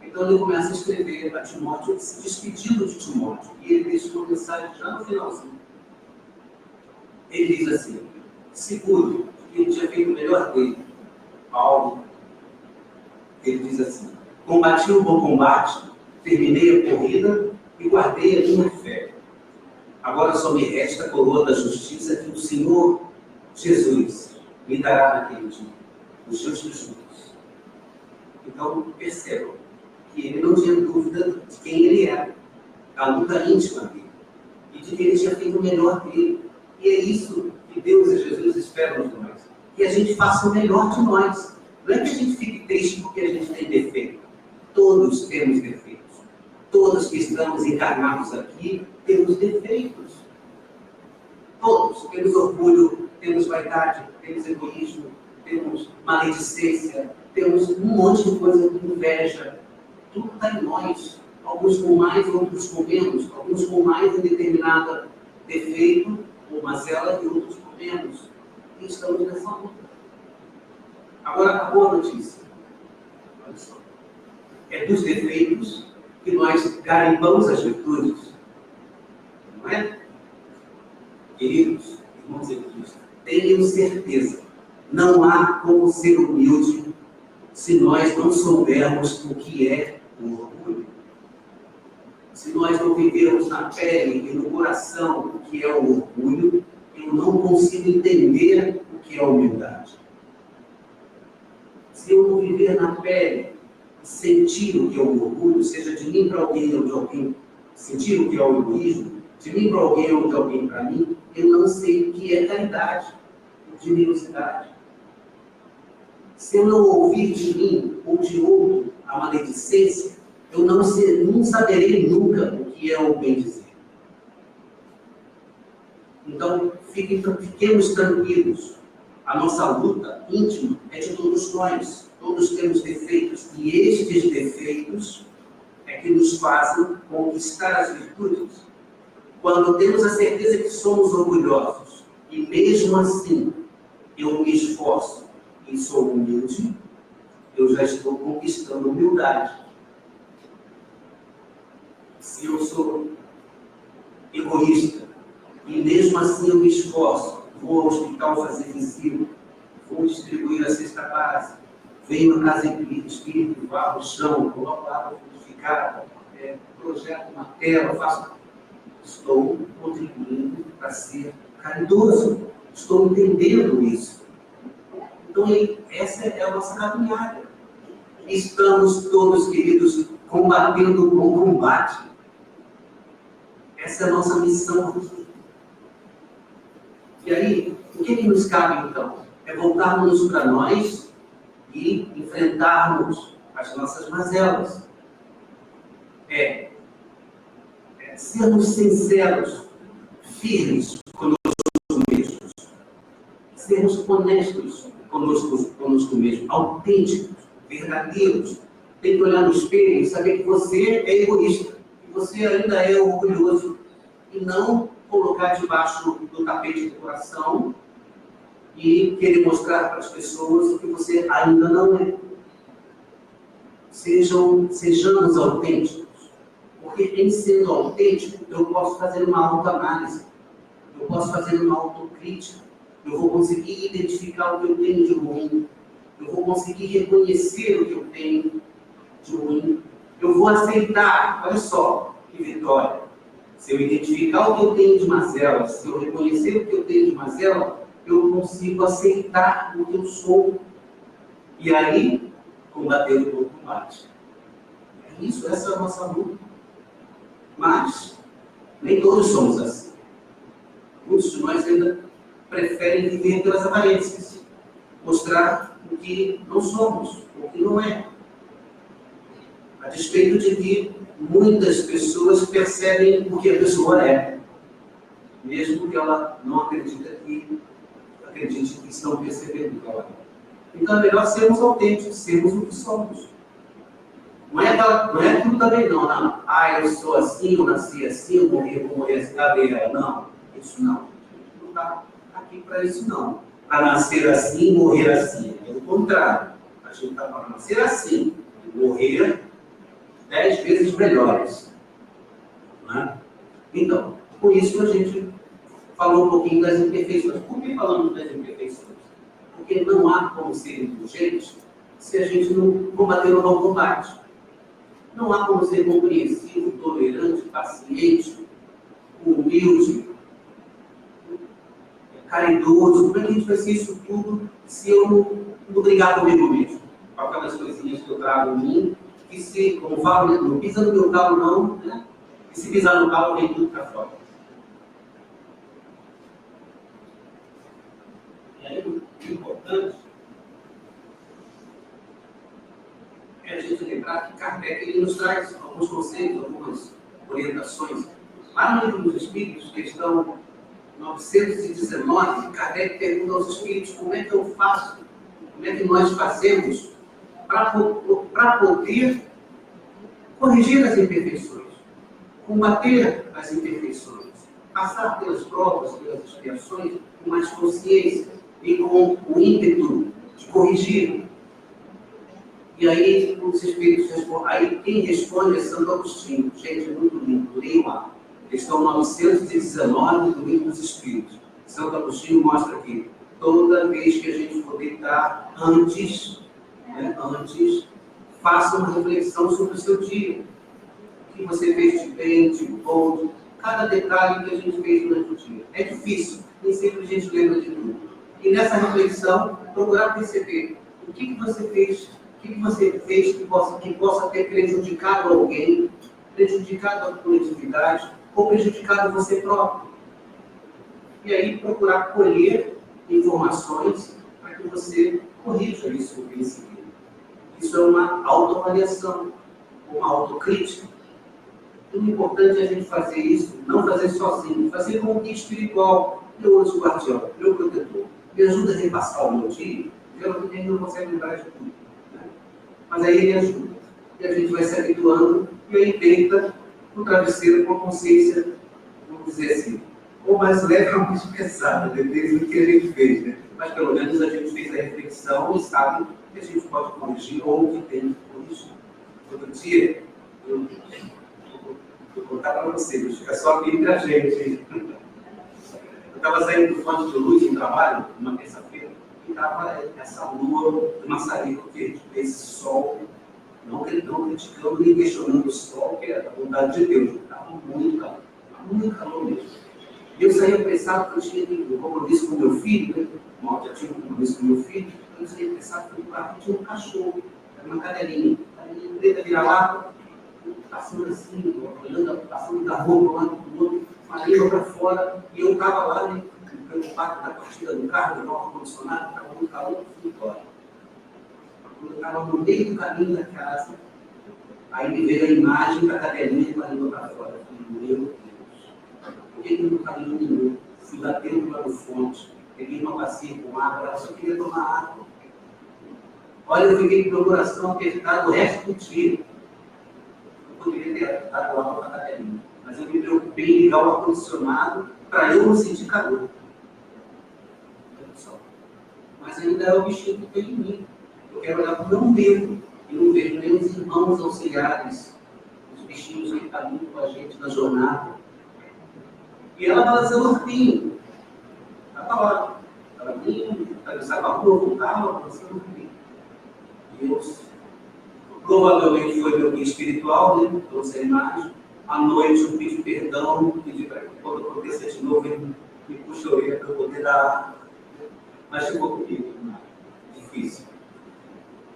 Então ele começa a escrever a Timóteo, se despedindo de Timóteo. E ele deixa uma mensagem já no finalzinho. Ele diz assim: seguro que ele tinha feito o melhor dele. Paulo, ele diz assim: combati o bom combate, terminei a corrida e guardei a minha fé. Agora só me resta a coroa da justiça que o Senhor Jesus me dará naquele dia, os justos juntos. Então, percebam que ele não tinha dúvida de quem ele era, a luta íntima dele, e de que ele tinha feito o melhor dele. E é isso que Deus e Jesus esperam de nós, que a gente faça o melhor de nós. Não é que a gente fique triste porque a gente tem defeito. Todos temos defeitos. Todos que estamos encarnados aqui temos defeitos. Todos. Temos orgulho, temos vaidade, temos egoísmo, temos maledicência, temos um monte de coisa de inveja. Tudo está em nós. Alguns com mais, outros com menos. Alguns com mais em determinado defeito ou mazela e outros com menos. E estamos nessa luta. Agora, a boa notícia. Olha só. É dos defeitos que nós garimpamos as virtudes. Não é? Queridos, irmãos e irmãs, tenham certeza. Não há como ser humilde se nós não soubermos o que é o orgulho. Se nós não vivermos na pele e no coração o que é o orgulho, eu não consigo entender o que é a humildade. Se eu não viver na pele e sentir o que é o orgulho, seja de mim para alguém ou de alguém, sentir o que é o egoísmo, de mim para alguém ou de alguém para mim, eu não sei o que é caridade, generosidade. Se eu não ouvir de mim ou de outro a maledicência, eu não saberei nunca o que é o bem dizer. Então, fiquemos tranquilos. A nossa luta íntima é de todos nós. Todos temos defeitos. E estes defeitos é que nos fazem conquistar as virtudes. Quando temos a certeza que somos orgulhosos, e mesmo assim eu me esforço e sou humilde, eu já estou conquistando humildade. Se eu sou egoísta, e mesmo assim eu me esforço, vou ao hospital fazer visita, vou distribuir a cesta básica, venho na casa espírita, vá ao chão, coloco a água purificada, projeto uma tela, faço. Estou contribuindo para ser caridoso. Estou entendendo isso. Então, essa é a nossa caminhada. Estamos todos, queridos, combatendo o bom combate. Essa é a nossa missão. E aí, o que nos cabe, então? É voltarmos para nós e enfrentarmos as nossas mazelas. Sermos sinceros, firmes conosco mesmos. Sermos honestos conosco mesmos, autênticos, verdadeiros. Tem que olhar no espelho e saber que você é egoísta, que você ainda é orgulhoso, e não colocar debaixo do tapete do coração e querer mostrar para as pessoas o que você ainda não é. Sejamos autênticos. Porque em sendo autêntico, eu posso fazer uma autoanálise, eu posso fazer uma autocrítica, eu vou conseguir identificar o que eu tenho de ruim, eu vou conseguir reconhecer o que eu tenho de ruim, eu vou aceitar, olha só, que vitória. Se eu identificar o que eu tenho de mazela, se eu reconhecer o que eu tenho de mazela, eu consigo aceitar o que eu sou. E aí, combater o bom combate. É isso, essa é a nossa luta. Mas nem todos somos assim. Muitos de nós ainda preferem viver pelas aparências, mostrar o que não somos, o que não é. A despeito de que muitas pessoas percebem o que a pessoa é, mesmo que ela não acredite que estão percebendo o que ela é. Então é melhor sermos autênticos, sermos o que somos. Não é aquilo também não. Eu sou assim, eu nasci assim, eu vou morrer assim, não. Isso não. Não está aqui para isso não. Para nascer assim, morrer assim. Pelo contrário. A gente está para nascer assim e morrer 10 vezes melhores. Não é? Então, por isso que a gente falou um pouquinho das imperfeições. Por que falamos das imperfeições? Porque não há como ser indulgente se a gente não combater o bom combate. Não há como ser compreensivo, tolerante, paciente, humilde, caridoso. Como é que a gente vai ser isso tudo se eu não brigar comigo mesmo? Com aquelas coisinhas que eu trago em mim, que se, como falo, não pisa no meu calo não, né? E se pisar no calo, vem tudo para fora. E aí, o importante é a gente lembrar que Kardec ele nos traz alguns conceitos, algumas orientações. Lá no Livro dos Espíritos, questão 919, Kardec pergunta aos Espíritos como é que eu faço, como é que nós fazemos para poder corrigir as imperfeições, combater as imperfeições, passar pelas provas, pelas expiações com mais consciência e com o ímpeto de corrigir. E aí os Espíritos respondem. Aí quem responde é Santo Agostinho. Gente, é muito lindo. Leiam lá. Questão 919 do Livro dos Espíritos. Santo Agostinho mostra que toda vez que a gente for deitar, antes, faça uma reflexão sobre o seu dia. O que você fez de bem, de bom, de cada detalhe que a gente fez durante o dia. É difícil, nem sempre a gente lembra de tudo. E nessa reflexão, procurar perceber o que você fez, que possa ter prejudicado alguém, prejudicado a coletividade, ou prejudicado você próprio. E aí procurar colher informações para que você corrija isso em seguida. Isso é uma autoavaliação. uma autocrítica. O importante é a gente fazer isso, não fazer sozinho, fazer com o guia espiritual, meu anjo guardião, meu protetor. Me ajuda a repassar o meu dia, geralmente a gente não consegue lembrar de tudo. Né? Mas aí ele ajuda. E a gente vai se habituando e aí deita no travesseiro com a consciência, vamos dizer assim, ou mais leve ou mais pesada, depende do que a gente fez. Né? Mas pelo menos a gente fez a reflexão e sabe que a gente pode corrigir ou que tem que corrigir. Outro dia, eu vou contar para vocês, fica só aqui entre a gente. Eu estava saindo do Fonte de Luz em trabalho, uma terça-feira, e estava essa lua de maçarico verde, esse sol, não criticando nem questionando o sol, que era a vontade de Deus, estava muito calor mesmo. E eu saía pensando que eu tinha um compromisso com meu filho, né? Bom, já tinha um compromisso com meu filho, eu saía pensando que no quarto tinha um cachorro, era uma cadelinha preta vira-lata, passando assim, olhando, passando da rua para um lado para o outro, uma língua para fora, e eu estava lá, né, preocupado com a partida do carro, do ar-condicionado, estava muito calor, fui embora. Quando eu estava no meio do caminho da casa, aí me veio a imagem da cadelinha com a língua para fora. Eu falei, meu Deus, por que no caminho nenhum? Fui dar tempo lá no fonte, peguei uma bacia com água, ela só queria tomar água. Olha, eu fiquei com meu coração apertado o resto do dia. Eu poderia ter dado água para a cadelinha, mas eu me preocupei em ligar o ar-condicionado para eu não sentir calor. Mas ainda é o bichinho que tem em mim. Eu quero olhar para o meu umbigo e não vejo nem os irmãos auxiliares, os bichinhos que caminham com a gente na jornada. E ela balançando o pinho. Ela está lá. Ela vinha, atravessava a rua, voltava, balançando o pinho. E eu, provavelmente foi meu guia espiritual, né? Trouxe a imagem. À noite eu pedi perdão, pedi para que quando acontecer de novo ele me puxe a orelha para eu poder dar. Mas ficou comigo. Difícil.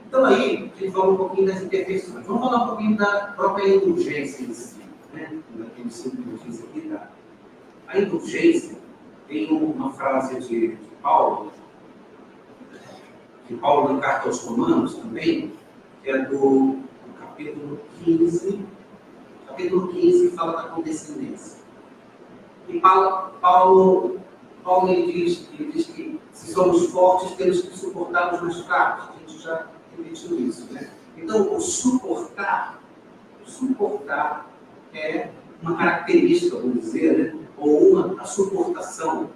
Então aí, a gente fala um pouquinho das imperfeições. Vamos falar um pouquinho da própria indulgência em si. Né? Naqueles 5 minutinhos aqui, tá? A indulgência tem uma frase de Paulo na Carta aos Romanos também, que é do capítulo 15. Capítulo 15 fala da condescendência. E Paulo ele diz que se somos fortes, temos que suportar os mais fracos. A gente já repetiu isso, né? Então, o suportar é uma característica, vamos dizer, né? Ou a suportação.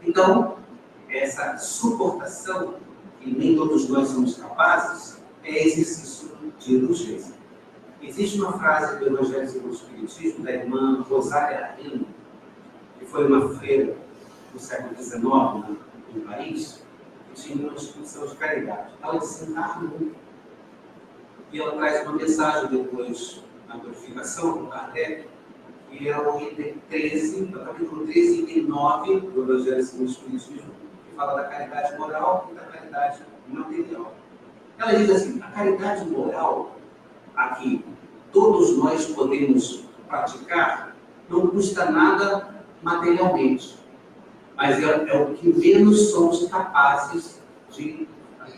Então, essa suportação, que nem todos nós somos capazes, é exercício de indulgência. Existe uma frase do Evangelho segundo o Espiritismo, da irmã Rosália Arlindo, que foi uma freira do século XIX, em Paris, que tinha uma instituição de caridade. Ela desencarna muito. E ela traz uma mensagem depois, na purificação do Kardec, que é o item 13, no capítulo 13, item 9 do Evangelho segundo o Espiritismo, que fala da caridade moral e da caridade material. Ela diz assim, a caridade moral, aqui, todos nós podemos praticar, não custa nada materialmente, mas é o que menos somos capazes de,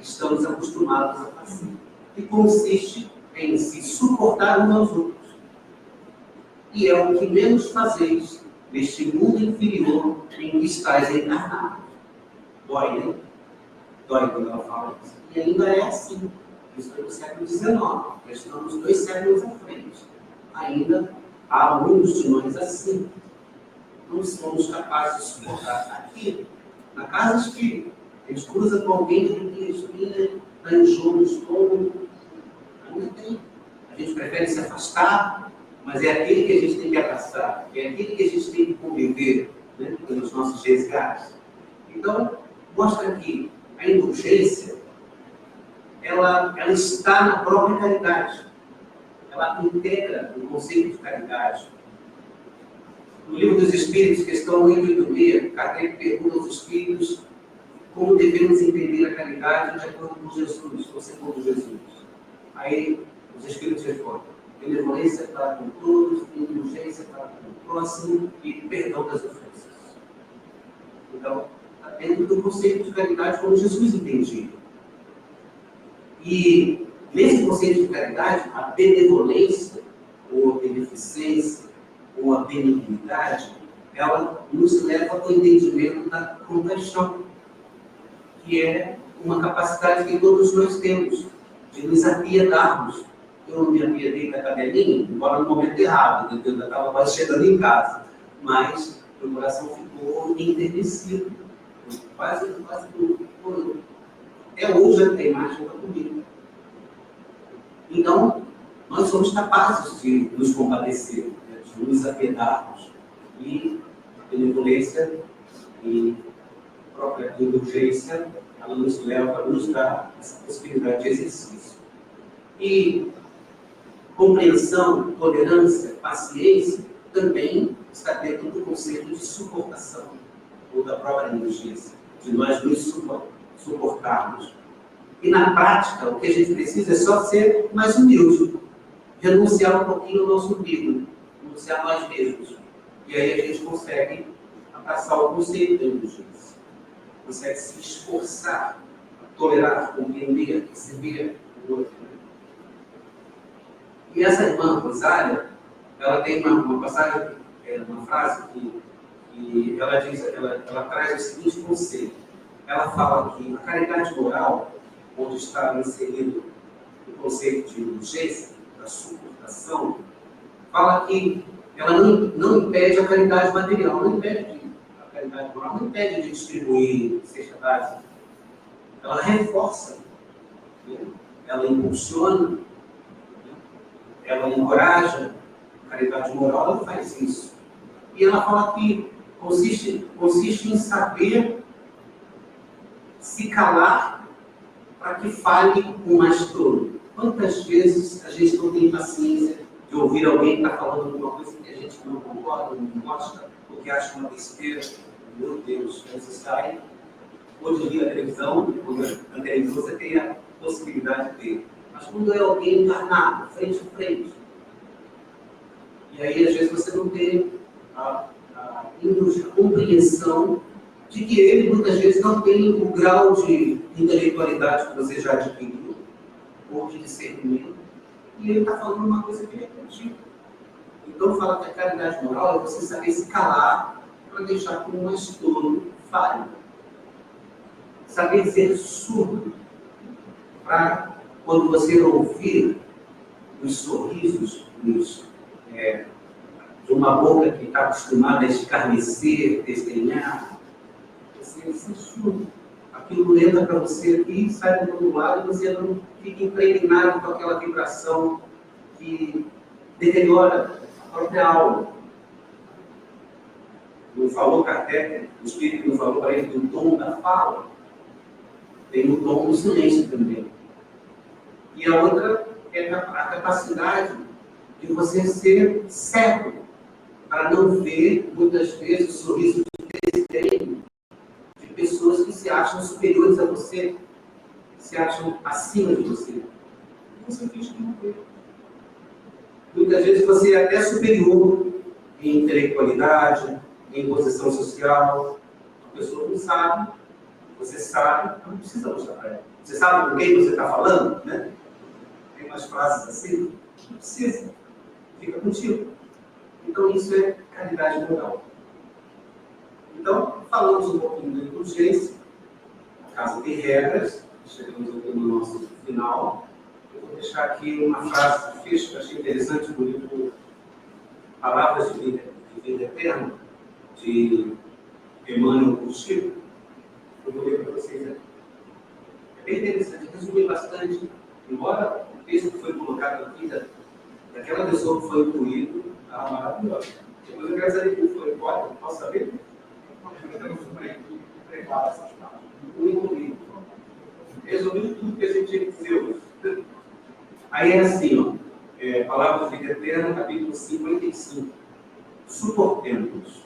estamos acostumados a fazer. E consiste em se suportar uns aos outros. E é o que menos fazeis neste mundo inferior em que estáis encarnados. Dói, né? Dói quando ela fala isso. E ainda é assim. Isso foi no século XIX. Já estamos 2 séculos à frente. Ainda há alguns de nós assim. Não somos capazes de suportar aqui, na casa espírita. A gente cruza com alguém que tem espinha, dá enjoo no estômago. Ainda tem. A gente prefere se afastar, mas é aquele que a gente tem que abraçar, é aquele que a gente tem que conviver, né, pelos nossos resgates. Então, mostra que a indulgência, ela está na própria caridade. Ela integra o conceito de caridade. No Livro dos Espíritos, questão 886, Kardec pergunta aos Espíritos como devemos entender a caridade de acordo com Jesus, ou segundo Jesus. Aí, os Espíritos respondem: benevolência para com todos, indulgência para com o próximo e perdão das ofensas. Então, está dentro do conceito de caridade como Jesus entendia. E nesse conceito de caridade, a benevolência, ou a beneficência, ou a benignidade, ela nos leva ao entendimento da compaixão, que é uma capacidade que todos nós temos, de nos apiedarmos. Eu não me apiedei da cadelinha, embora no momento errado, eu ainda estava quase chegando em casa, mas meu coração ficou enternecido, quase tudo. Até hoje a imagem está comigo. Então, nós somos capazes de nos compadecer, né, de nos apiedarmos. E a benevolência e a própria indulgência, ela nos leva, nos dá essa possibilidade de exercício. E compreensão, tolerância, paciência, também está dentro do conceito de suportação, ou da própria indulgência, de nós nos suportarmos. E na prática, o que a gente precisa é só ser mais humilde, renunciar um pouquinho ao nosso umbigo, renunciar a nós mesmos. E aí a gente consegue abraçar o conceito da indulgência, consegue se esforçar a tolerar, compreender, receber o outro. E essa irmã Rosália, ela tem uma passagem, uma frase que ela diz, ela traz o seguinte conceito. Ela fala que a caridade moral, onde está inserido o conceito de indulgência, da suportação, fala que ela não impede a caridade material, não impede a caridade moral, não impede de distribuir cesta básica. Ela reforça, né? Ela impulsiona, ela encoraja a caridade moral, ela faz isso. E ela fala que consiste em saber se calar para que fale o mais tolo. Quantas vezes a gente não tem paciência de ouvir alguém que está falando alguma coisa que a gente não concorda, não gosta, porque acha uma besteira? Meu Deus, você sai, hoje em dia a televisão, na televisão você tem a possibilidade de ter. Mas quando é alguém encarnado, frente a frente, e aí às vezes você não tem a compreensão de que ele muitas vezes não tem o grau de intelectualidade que você já adquiriu, ou de discernimento, e ele está falando uma coisa que ele é contigo. Então fala que a caridade moral é você saber se calar para deixar que um mais tolo fale. Saber ser surdo para, quando você ouvir os sorrisos de uma boca que está acostumada a escarnecer, desdenhar, você ser surdo. Aquilo entra para você aqui, sai do outro lado e você não fica impregnado com aquela vibração que deteriora a própria alma. Não falou Kardec, o Espírito não falou para ele do tom da fala, tem o tom do silêncio também. E a outra é a capacidade de você ser cego, para não ver, muitas vezes, o sorriso de desdém de pessoas que se acham superiores a você, se acham acima de você. E você finge que não vê. Muitas vezes você é até superior em intelectualidade, em posição social. A pessoa não sabe, você sabe, não precisa mostrar para ela. Você sabe com quem você está falando, né? Tem umas frases assim, não precisa, fica contigo. Então isso é caridade moral. Então, falamos um pouquinho da indulgência, a casa tem regras, chegamos aqui no nosso final. Eu vou deixar aqui uma frase de fecho que eu achei interessante no livro Palavras de Vida Eterna, de Emmanuel Curtido. Eu vou ler para vocês aqui. É bem interessante, resumi bastante, embora o texto que foi colocado aqui, daquela pessoa que foi incluído, estava maravilhosa. Depois eu quero saber quem foi, pode? Posso saber? O incluído. Resumindo tudo que a gente tinha que dizer hoje. Aí é assim, ó, Palavras de Vida Eterna, capítulo 55. Suportemos.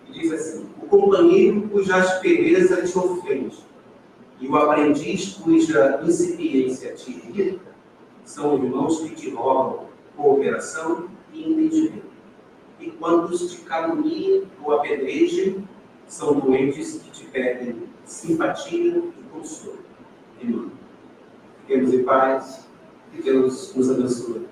E diz assim: o companheiro cuja aspereza te ofende e o aprendiz cuja incipiência te irrita são irmãos que te rogam cooperação e entendimento. E quantos te caluniam ou apedrejem são doentes que te pedem simpatia e consolo. Irmão. Fiquemos em paz, que Deus nos abençoe.